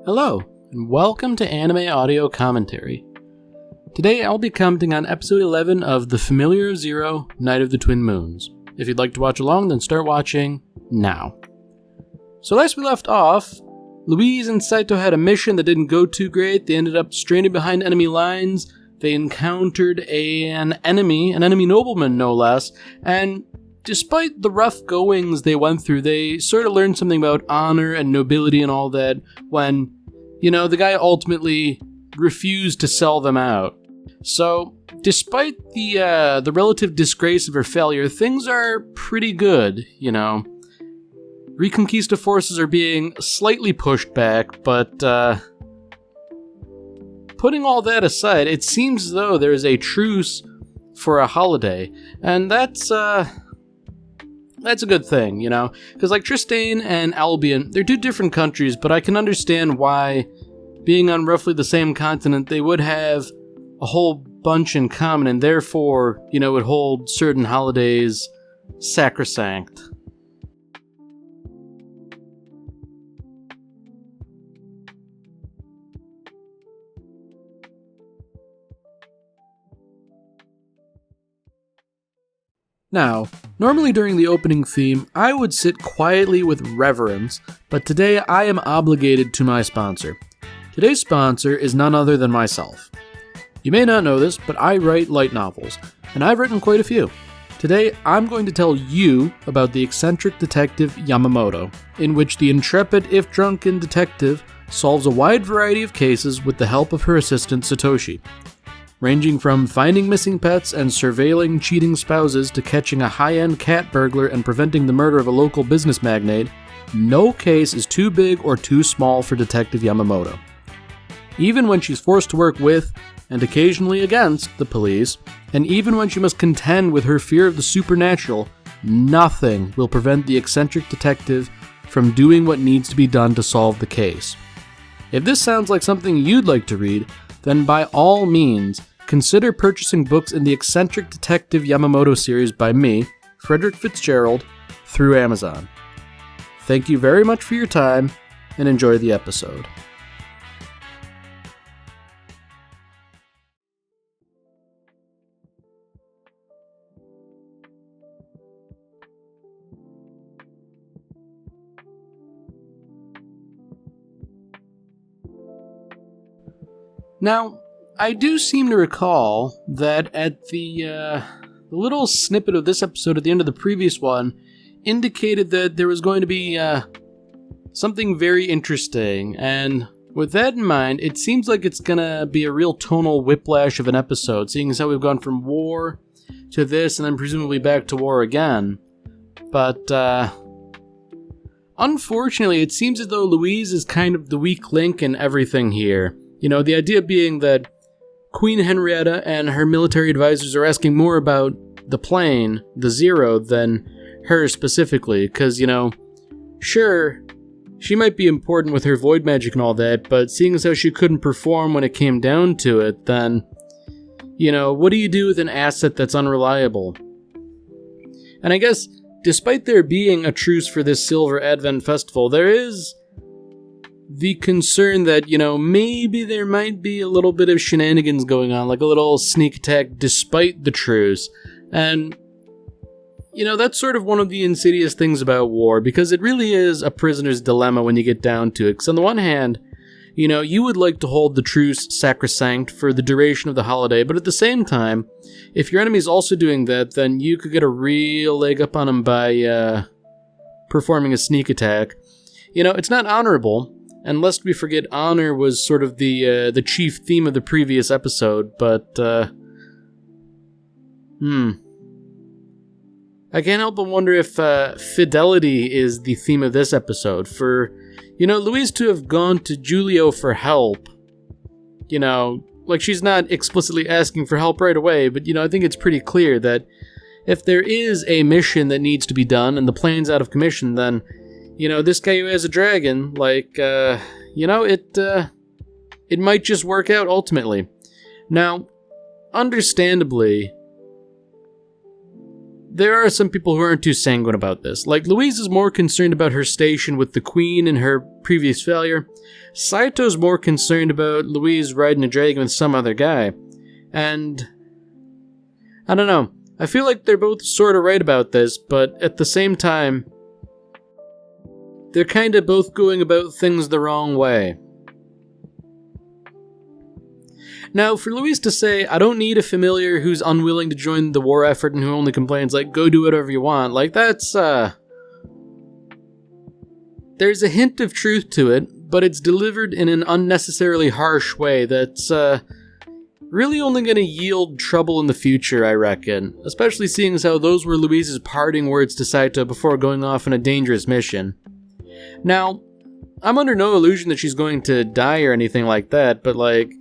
Hello, and welcome to Anime Audio Commentary. Today I'll be commenting on episode 11 of The Familiar Zero, Night of the Twin Moons. If you'd like to watch along, then start watching now. So last we left off, Louise and Saito had a mission that didn't go too great. They ended up stranded behind enemy lines. They encountered an enemy nobleman no less, and despite the rough goings they went through, they sort of learned something about honor and nobility and all that when, the guy ultimately refused to sell them out. So, despite the relative disgrace of her failure, things are pretty good, Reconquista forces are being slightly pushed back, but, putting all that aside, it seems as though there is a truce for a holiday, and that's a good thing, because like Tristane and Albion, they're two different countries, but I can understand why, being on roughly the same continent, they would have a whole bunch in common, and therefore, would hold certain holidays sacrosanct. Now, normally during the opening theme, I would sit quietly with reverence, but today I am obligated to my sponsor. Today's sponsor is none other than myself. You may not know this, but I write light novels, and I've written quite a few. Today, I'm going to tell you about the eccentric detective Yamamoto, in which the intrepid, if drunken detective solves a wide variety of cases with the help of her assistant Satoshi. Ranging from finding missing pets and surveilling cheating spouses to catching a high-end cat burglar and preventing the murder of a local business magnate, no case is too big or too small for Detective Yamamoto. Even when she's forced to work with, and occasionally against, the police, and even when she must contend with her fear of the supernatural, nothing will prevent the eccentric detective from doing what needs to be done to solve the case. If this sounds like something you'd like to read, then by all means, consider purchasing books in the Eccentric Detective Yamamoto series by me, Frederick Fitzgerald, through Amazon. Thank you very much for your time, and enjoy the episode. Now, I do seem to recall that at the little snippet of this episode at the end of the previous one indicated that there was going to be something very interesting, and with that in mind, it seems like it's going to be a real tonal whiplash of an episode, seeing as how we've gone from war to this and then presumably back to war again. But unfortunately, it seems as though Louise is kind of the weak link in everything here. The idea being that Queen Henrietta and her military advisors are asking more about the plane, the Zero, than her specifically, because, sure, she might be important with her void magic and all that, but seeing as how she couldn't perform when it came down to it, then, what do you do with an asset that's unreliable? And I guess, despite there being a truce for this Silver Advent Festival, there is the concern that, maybe there might be a little bit of shenanigans going on, like a little sneak attack despite the truce. And, that's sort of one of the insidious things about war, because it really is a prisoner's dilemma when you get down to it. Because on the one hand, you would like to hold the truce sacrosanct for the duration of the holiday, but at the same time, if your enemy's also doing that, then you could get a real leg up on them by performing a sneak attack. It's not honorable. And lest we forget, honor was sort of the chief theme of the previous episode, but, I can't help but wonder if fidelity is the theme of this episode. For, Louise to have gone to Giulio for help, like she's not explicitly asking for help right away, but, I think it's pretty clear that if there is a mission that needs to be done and the plane's out of commission, then this guy who has a dragon, it might just work out ultimately. Now, understandably, there are some people who aren't too sanguine about this. Like, Louise is more concerned about her station with the Queen and her previous failure. Saito's more concerned about Louise riding a dragon with some other guy. And I don't know. I feel like they're both sort of right about this, but at the same time, they're kind of both going about things the wrong way. Now, for Louise to say, I don't need a familiar who's unwilling to join the war effort and who only complains, like, go do whatever you want, like, that's, there's a hint of truth to it, but it's delivered in an unnecessarily harsh way that's, really only going to yield trouble in the future, I reckon. Especially seeing as how those were Louise's parting words to Saito before going off on a dangerous mission. Now, I'm under no illusion that she's going to die or anything like that, but like,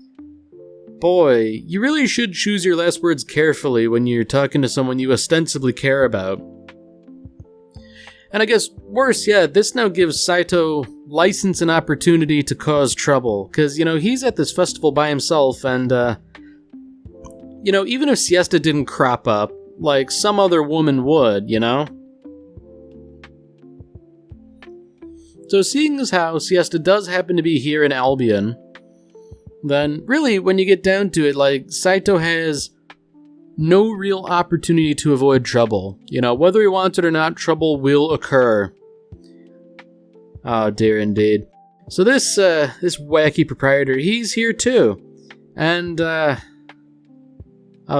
boy, you really should choose your last words carefully when you're talking to someone you ostensibly care about. And I guess worse yet, this now gives Saito license and opportunity to cause trouble, because, you know, he's at this festival by himself, and, you know, even if Siesta didn't crop up, like, some other woman would, you know? So seeing as how Siesta does happen to be here in Albion, then really, when you get down to it, like, Saito has no real opportunity to avoid trouble. You know, whether he wants it or not, trouble will occur. Oh dear indeed. So this wacky proprietor, he's here too. And, oh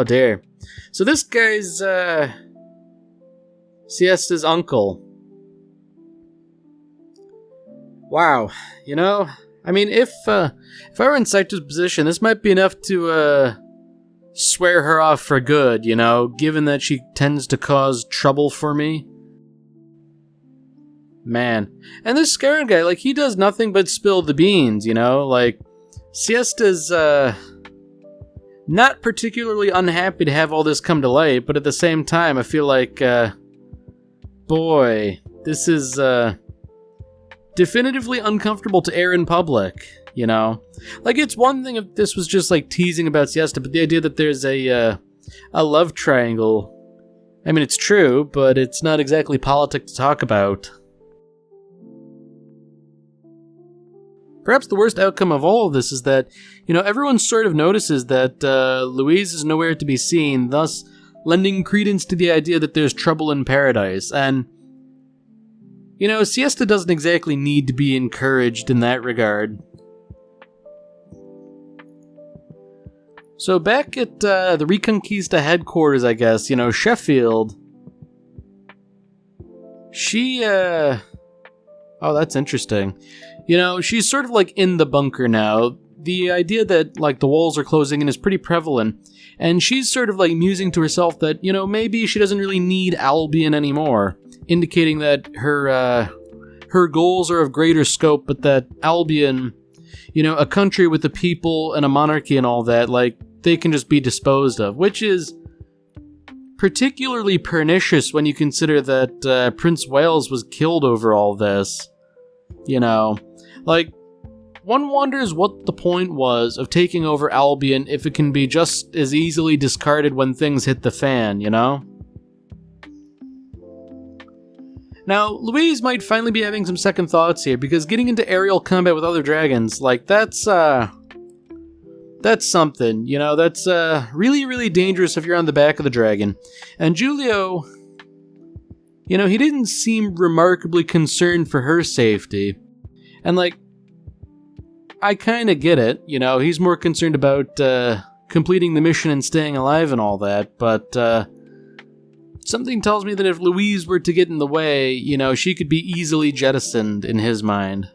dear. So this guy's, Siesta's uncle. Wow. You know, I mean, if I were in Saito's position, this might be enough to, swear her off for good, you know, given that she tends to cause trouble for me. Man. And this Scarab guy, like, he does nothing but spill the beans, you know? Like, Siesta's, not particularly unhappy to have all this come to light, but at the same time, I feel like, boy, this is, definitively uncomfortable to air in public, you know? Like, it's one thing if this was just, like, teasing about Siesta, but the idea that there's a love triangle, I mean, it's true, but it's not exactly politic to talk about. Perhaps the worst outcome of all of this is that, you know, everyone sort of notices that Louise is nowhere to be seen, thus lending credence to the idea that there's trouble in paradise, and you know, Siesta doesn't exactly need to be encouraged in that regard. So back at the Reconquista headquarters, I guess, you know, Sheffield, she, oh, that's interesting. You know, she's sort of like in the bunker now. The idea that, like, the walls are closing in is pretty prevalent, and she's sort of like musing to herself that, you know, maybe she doesn't really need Albion anymore, indicating that her goals are of greater scope, but that Albion, you know, a country with a people and a monarchy and all that, like, they can just be disposed of, which is particularly pernicious when you consider that Prince Wales was killed over all this. You know, like, one wonders what the point was of taking over Albion if it can be just as easily discarded when things hit the fan, you know? Now, Louise might finally be having some second thoughts here, because getting into aerial combat with other dragons, like, that's something, you know, that's really, really dangerous if you're on the back of the dragon. And Giulio, you know, he didn't seem remarkably concerned for her safety. And, like, I kind of get it, you know, he's more concerned about completing the mission and staying alive and all that, but something tells me that if Louise were to get in the way, you know, she could be easily jettisoned in his mind.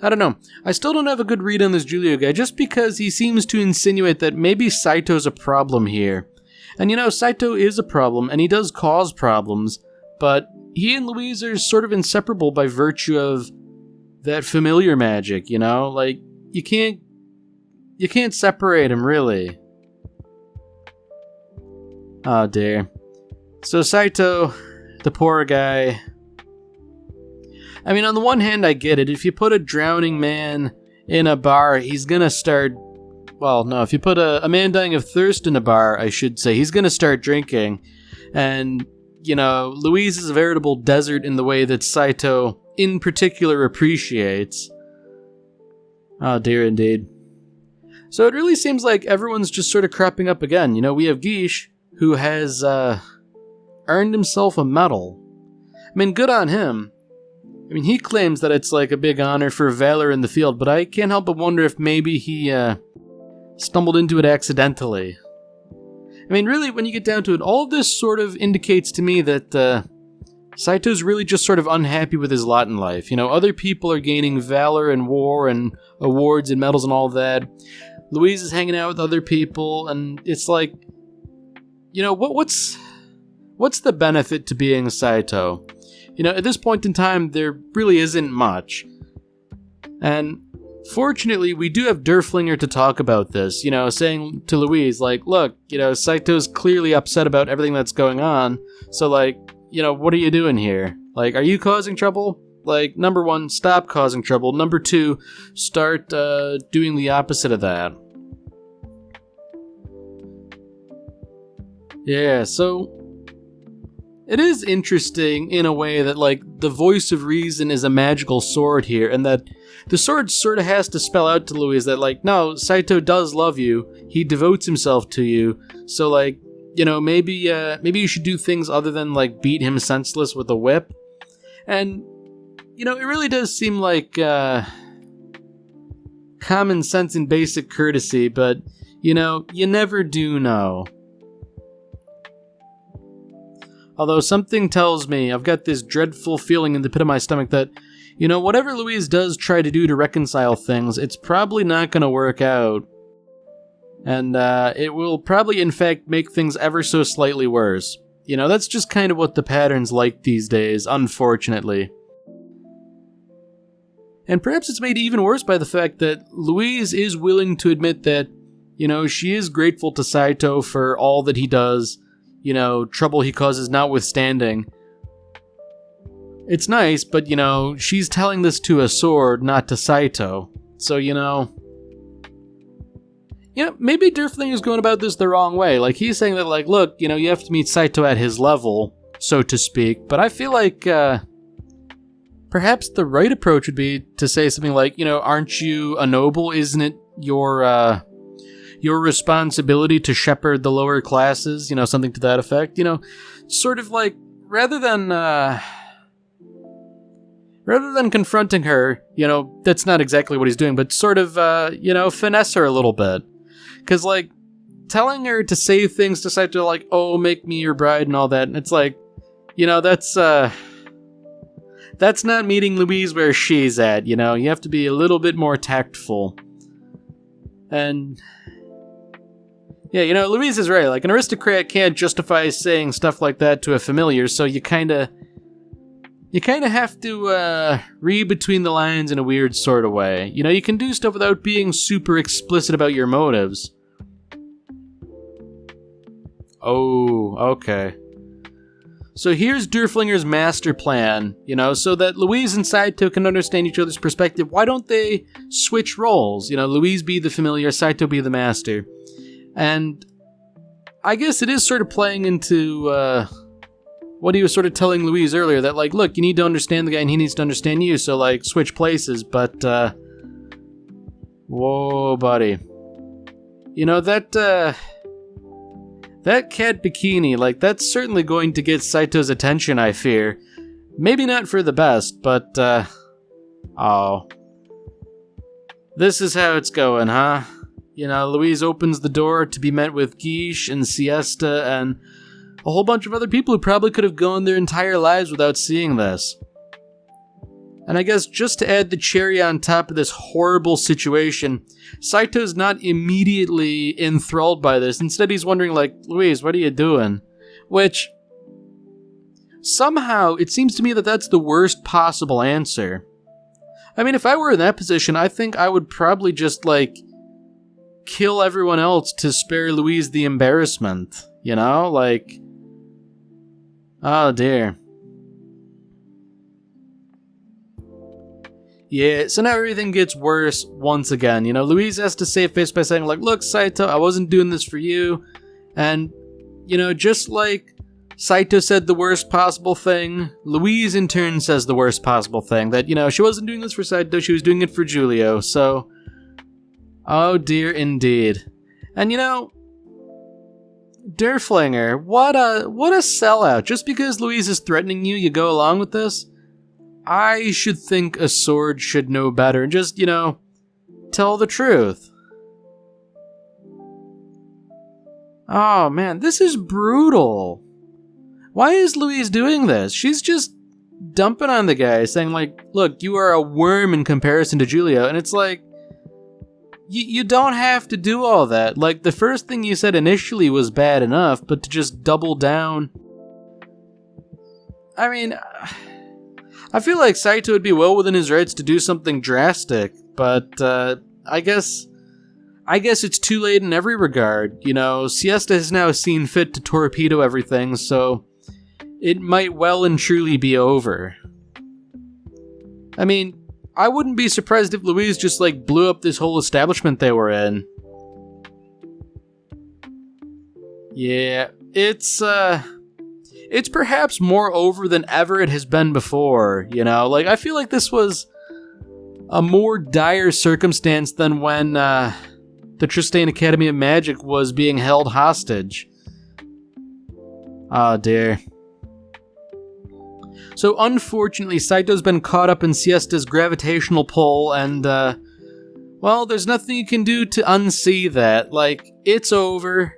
I don't know. I still don't have a good read on this Giulio guy, just because he seems to insinuate that maybe Saito's a problem here. And you know, Saito is a problem, and he does cause problems, but he and Louise are sort of inseparable by virtue of that familiar magic, you know? Like, you can't separate them, really. Oh dear. So Saito, the poor guy, I mean, on the one hand, I get it. If you put a drowning man in a bar, he's gonna start well, no, if you put a man dying of thirst in a bar, I should say, he's gonna start drinking. And, Louise is a veritable desert in the way that Saito, in particular, appreciates. Oh, dear indeed. So it really seems like everyone's just sort of cropping up again. We have Gish, who has earned himself a medal. I mean, good on him. I mean, he claims that it's like a big honor for valor in the field, but I can't help but wonder if maybe he stumbled into it accidentally. I mean, really, when you get down to it, all of this sort of indicates to me that Saito's really just sort of unhappy with his lot in life. Other people are gaining valor and war and awards and medals and all that. Louise is hanging out with other people, and it's like, what's the benefit to being Saito? At this point in time, there really isn't much. And fortunately, we do have Derflinger to talk about this, saying to Louise, like, look, Saito's clearly upset about everything that's going on, so, like, what are you doing here? Like, are you causing trouble? Like, number one, stop causing trouble. Number two, start doing the opposite of that. Yeah, so it is interesting in a way that, like, the voice of reason is a magical sword here, and that the sword sort of has to spell out to Louise that, like, no, Saito does love you. He devotes himself to you. So, like, maybe you should do things other than, like, beat him senseless with a whip. And, it really does seem like common sense and basic courtesy, but, you never do know. Although something tells me, I've got this dreadful feeling in the pit of my stomach that, whatever Louise does try to do to reconcile things, it's probably not going to work out. And it will probably, in fact, make things ever so slightly worse. That's just kind of what the pattern's like these days, unfortunately. And perhaps it's made even worse by the fact that Louise is willing to admit that, she is grateful to Saito for all that he does, trouble he causes notwithstanding. It's nice, but, she's telling this to a sword, not to Saito. So, maybe Derflinger's going about this the wrong way. Like, he's saying that, like, look, you have to meet Saito at his level, so to speak. But I feel like, perhaps the right approach would be to say something like, aren't you a noble? Isn't it your responsibility to shepherd the lower classes? Something to that effect. Sort of like, rather than confronting her, that's not exactly what he's doing, but sort of, finesse her a little bit. Because, like, telling her to say things to Saito like, oh, make me your bride and all that, and it's like, that's not meeting Louise where she's at, you have to be a little bit more tactful. And yeah, Louise is right, like, an aristocrat can't justify saying stuff like that to a familiar, so you kind of have to read between the lines in a weird sort of way. You can do stuff without being super explicit about your motives. Oh, okay. So here's Derflinger's master plan, so that Louise and Saito can understand each other's perspective. Why don't they switch roles? Louise be the familiar, Saito be the master. And I guess it is sort of playing into what he was sort of telling Louise earlier, that, like, look, you need to understand the guy and he needs to understand you, so, like, switch places. But, whoa, buddy. That cat bikini, like, that's certainly going to get Saito's attention, I fear. Maybe not for the best, but, oh. This is how it's going, huh? Louise opens the door to be met with Gish and Siesta and a whole bunch of other people who probably could have gone their entire lives without seeing this. And I guess just to add the cherry on top of this horrible situation, Saito's not immediately enthralled by this. Instead, he's wondering, like, Louise, what are you doing? Which, somehow, it seems to me that that's the worst possible answer. I mean, if I were in that position, I think I would probably just, like, kill everyone else to spare Louise the embarrassment. Like, oh dear. Yeah, so now everything gets worse once again. Louise has to save face by saying, like, look, Saito, I wasn't doing this for you. And, just like Saito said the worst possible thing, Louise in turn says the worst possible thing. That, she wasn't doing this for Saito, she was doing it for Giulio. So, oh dear indeed. And Derflinger, what a sellout. Just because Louise is threatening you, you go along with this? I should think a sword should know better and just, tell the truth. Oh man, this is brutal. Why is Louise doing this? She's just dumping on the guy, saying like, look, you are a worm in comparison to Giulio, and it's like, you don't have to do all that. Like, the first thing you said initially was bad enough, but to just double down... I mean... I feel like Saito would be well within his rights to do something drastic, but I guess it's too late in every regard. Siesta has now seen fit to torpedo everything, so it might well and truly be over. I mean, I wouldn't be surprised if Louise just blew up this whole establishment they were in. Yeah, it's perhaps more over than ever it has been before, I feel like this was a more dire circumstance than when the Tristane Academy of Magic was being held hostage. Oh dear. So unfortunately, Saito's been caught up in Siesta's gravitational pull, and well, there's nothing you can do to unsee that. It's over.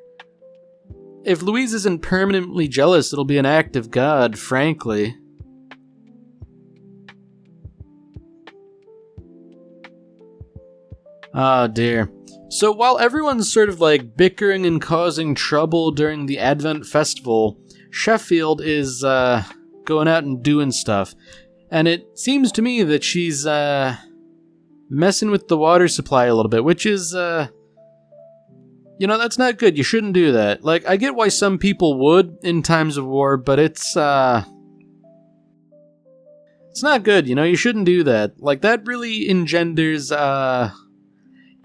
If Louise isn't permanently jealous, it'll be an act of God, frankly. Oh dear. So while everyone's sort of bickering and causing trouble during the Advent Festival, Sheffield is going out and doing stuff. And it seems to me that she's messing with the water supply a little bit, which is... that's not good. You shouldn't do that. I get why some people would in times of war, but it's not good, you shouldn't do that. That really engenders,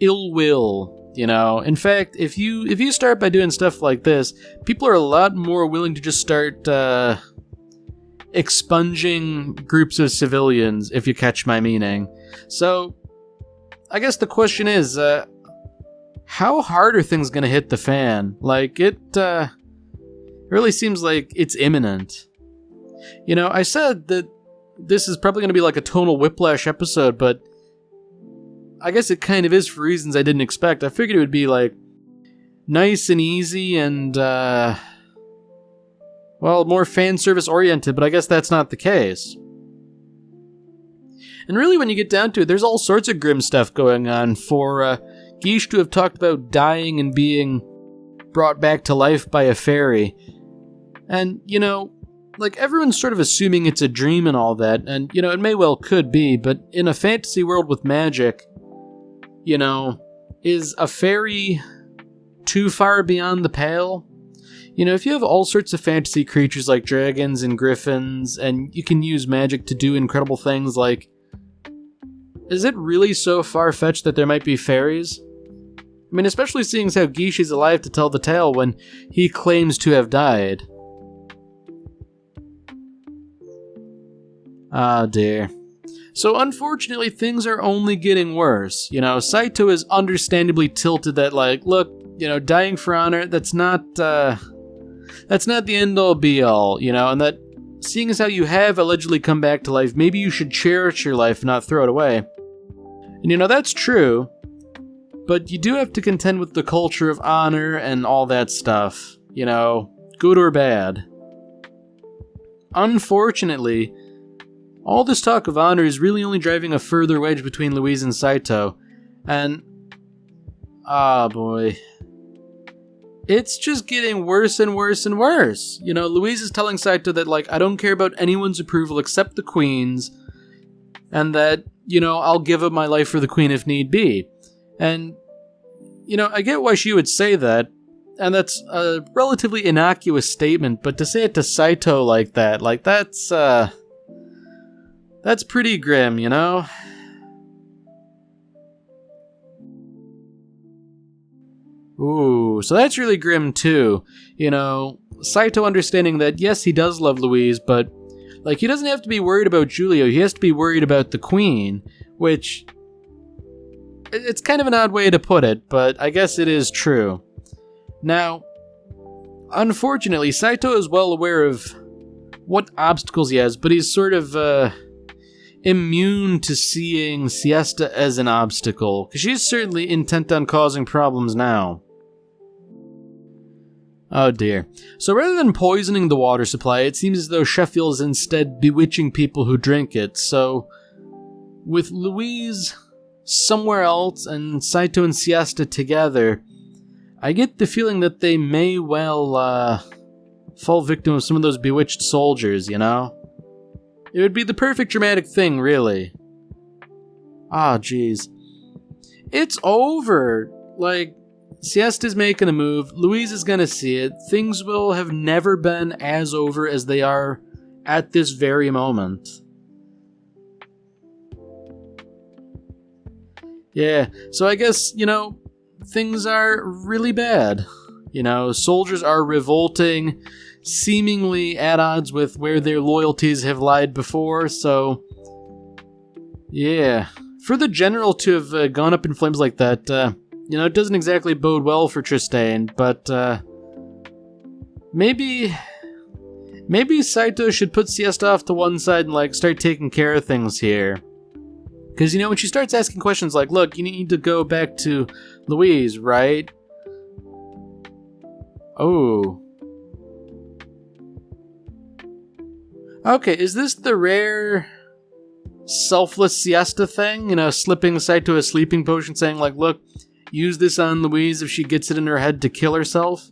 ill will, In fact, if you start by doing stuff like this, people are a lot more willing to just start, expunging groups of civilians, if you catch my meaning. So, I guess the question is, how hard are things going to hit the fan? It really seems like it's imminent. I said that this is probably going to be a tonal whiplash episode, but I guess it kind of is for reasons I didn't expect. I figured it would be nice and easy and, more fan service oriented, but I guess that's not the case. And really, when you get down to it, there's all sorts of grim stuff going on for, Guiche to have talked about dying and being brought back to life by a fairy. And, everyone's sort of assuming it's a dream and all that, and, it may well could be, but in a fantasy world with magic, is a fairy too far beyond the pale? If you have all sorts of fantasy creatures like dragons and griffins, and you can use magic to do incredible things is it really so far-fetched that there might be fairies? I mean, especially seeing as how Guiche is alive to tell the tale when he claims to have died. Ah, dear. So unfortunately, things are only getting worse. Saito is understandably tilted that, look, dying for honor, that's not the end-all be-all, and that seeing as how you have allegedly come back to life, maybe you should cherish your life and not throw it away. And that's true, but you do have to contend with the culture of honor and all that stuff, good or bad. Unfortunately, all this talk of honor is really only driving a further wedge between Louise and Saito, and... ah, boy. It's just getting worse and worse and worse. Louise is telling Saito that, I don't care about anyone's approval except the Queen's, and that, I'll give up my life for the Queen if need be. And, I get why she would say that, and that's a relatively innocuous statement, but to say it to Saito like that, that's pretty grim, Ooh, so that's really grim too. You know, Saito understanding that, yes, he does love Louise, but, like, he doesn't have to be worried about Giulio, he has to be worried about the queen, which, it's kind of an odd way to put it, but I guess it is true. Now, unfortunately, Saito is well aware of what obstacles he has, but he's sort of, immune to seeing Siesta as an obstacle, because she's certainly intent on causing problems now. Oh dear. So rather than poisoning the water supply, it seems as though Sheffield is instead bewitching people who drink it. So, with Louise somewhere else and Saito and Siesta together, I get the feeling that they may well fall victim of some of those bewitched soldiers, you know? It would be the perfect dramatic thing, really. Ah, jeez. It's over! Like, Siesta's making a move, Louise is gonna see it, things will have never been as over as they are at this very moment. Yeah, so I guess, you know, things are really bad. You know, soldiers are revolting, seemingly at odds with where their loyalties have lied before, so... yeah. For the general to have gone up in flames like that, you know, it doesn't exactly bode well for Tristane, but, maybe Saito should put Siesta off to one side and, like, start taking care of things here. Because, you know, when she starts asking questions like, look, you need to go back to Louise, right? Oh. Okay, is this the rare selfless Siesta thing? You know, slipping Saito a sleeping potion saying, like, look, use this on Louise if she gets it in her head to kill herself?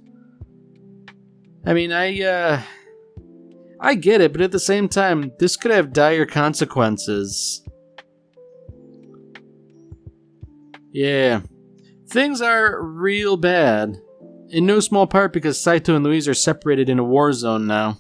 I mean, I get it, but at the same time, this could have dire consequences. Yeah. Things are real bad. In no small part because Saito and Louise are separated in a war zone now.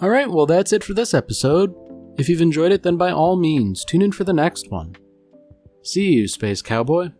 Alright, well that's it for this episode. If you've enjoyed it, then by all means, tune in for the next one. See you, Space Cowboy.